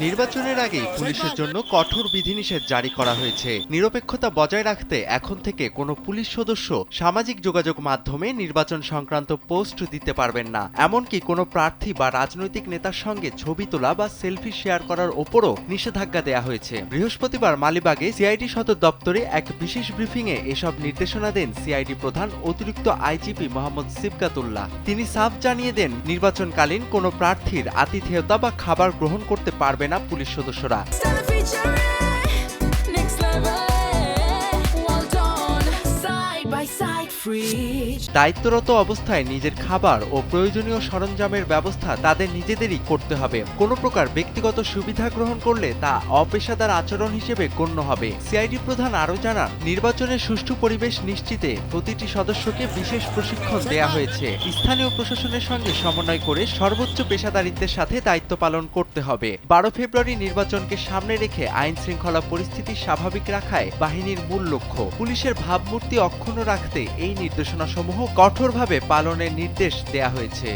নির্বাচনের আগেই পুলিশের জন্য কঠোর বিধিনিষেধ জারি করা হয়েছে। নিরপেক্ষতা বজায় রাখতে এখন থেকে কোনো পুলিশ সদস্য সামাজিক যোগাযোগ মাধ্যমে নির্বাচন সংক্রান্ত পোস্ট দিতে পারবেন না। এমনকি কোনো প্রার্থী বা রাজনৈতিক নেতার সঙ্গে ছবি তোলা বা সেলফি শেয়ার করার ওপরও নিষেধাজ্ঞা দেয়া হয়েছে। বৃহস্পতিবার মালিবাগে সিআইডি সদর দপ্তরে এক বিশেষ ব্রিফিংয়ে এসব নির্দেশনা দেন সিআইডি প্রধান অতিরিক্ত আইজিপি মোহাম্মদ সিবগাতুল্লাহ। তিনি সাফ জানিয়ে দেন, নির্বাচনকালীন কোনো প্রার্থীর আতিথেয়তা বা খাবার গ্রহণ করতে পারবে না পুলিশ সদস্যরা। দায়িত্বরত অবস্থায় নিজের খাবার ও প্রয়োজনীয় সরঞ্জামের ব্যবস্থা তাদের নিজেদেরই করতে হবে। কোনো প্রকার ব্যক্তিগত সুবিধা গ্রহণ করলে তা অপেশাদার আচরণ হিসেবে গণ্য হবে। সিআইডি প্রধান আরও জানান, নির্বাচনের সুষ্ঠু পরিবেশ নিশ্চিতে প্রতিটি সদস্যকে বিশেষ প্রশিক্ষণ দেয়া হয়েছে। স্থানীয় প্রশাসনের সঙ্গে সমন্বয় করে সর্বোচ্চ পেশাদারিত্বের সাথে দায়িত্ব পালন করতে হবে। 12 ফেব্রুয়ারি নির্বাচনকে সামনে রেখে আইন শৃঙ্খলা পরিস্থিতি স্বাভাবিক রাখায় বাহিনীর মূল লক্ষ্য। পুলিশের ভাবমূর্তি অক্ষুণ্ণ রাখতে এই নির্দেশনাসমূহ কঠোরভাবে পালনের নির্দেশ দেয়া হয়েছে।